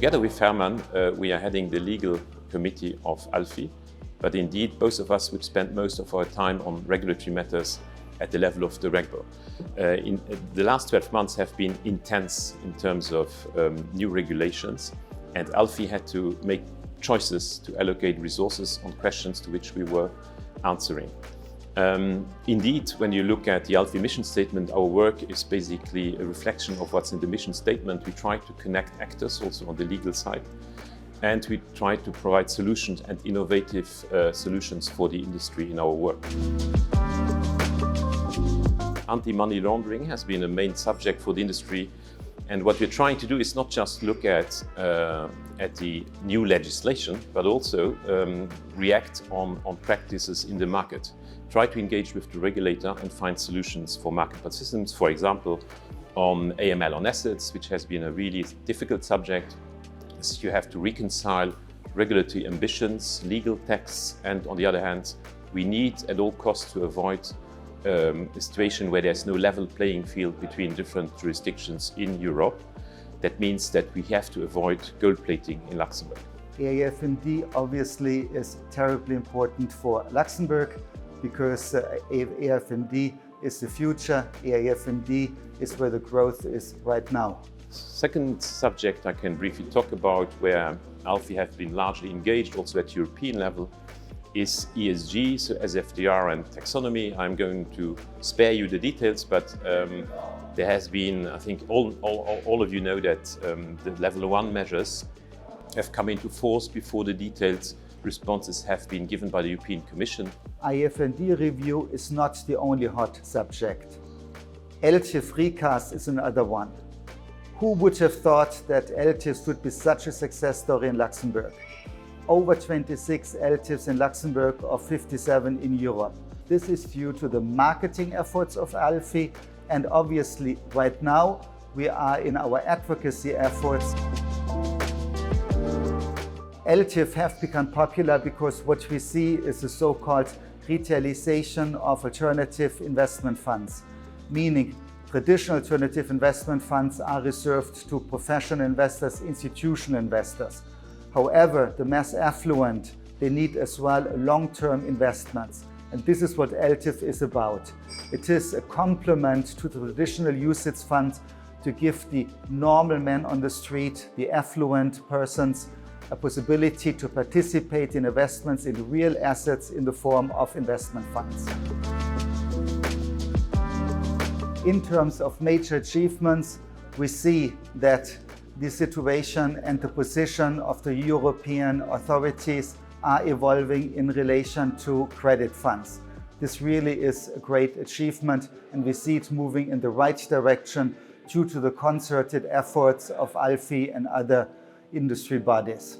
Together with Hermmann, we are heading the legal committee of ALFI, but indeed both of us would spend most of our time on regulatory matters at the level of the Regbo. The last 12 months have been intense in terms of new regulations, and ALFI had to make choices to allocate resources on questions to which we were answering. Indeed, when you look at the ALFI mission statement, our work is basically a reflection of what's in the mission statement. We try to connect actors also on the legal side, and we try to provide solutions and innovative solutions for the industry in our work. Anti-money laundering has been a main subject for the industry, and what we're trying to do is not just look at the new legislation, but also react on practices in the market. Try to engage with the regulator and find solutions for market participants, for example, on AML on assets, which has been a really difficult subject. So you have to reconcile regulatory ambitions, legal texts, and on the other hand, we need at all costs to avoid a situation where there's no level playing field between different jurisdictions in Europe. That means that we have to avoid gold plating in Luxembourg. AFMD obviously is terribly important for Luxembourg because AFMD is the future. AFMD is where the growth is right now. Second subject I can briefly talk about, where ALFI have been largely engaged also at European level, is ESG, so SFDR and taxonomy. I'm going to spare you the details, but there has been, I think all of you know that the level 1 measures have come into force before the detailed responses have been given by the European Commission. AFMD review is not the only hot subject. LTIF recast is another one. Who would have thought that LTIFs would be such a success story in Luxembourg? Over 26 LTIFs in Luxembourg of 57 in Europe. This is due to the marketing efforts of ALFI, and obviously right now we are in our advocacy efforts. LTIF have become popular because what we see is the so-called retailization of alternative investment funds, meaning traditional alternative investment funds are reserved to professional investors, institutional investors. However, the mass affluent, they need as well long-term investments. And this is what LTIF is about. It is a complement to the traditional UCITS fund to give the normal man on the street, the affluent persons, a possibility to participate in investments in real assets in the form of investment funds. In terms of major achievements, we see that the situation and the position of the European authorities are evolving in relation to credit funds. This really is a great achievement, and we see it moving in the right direction due to the concerted efforts of ALFI and other industry bodies.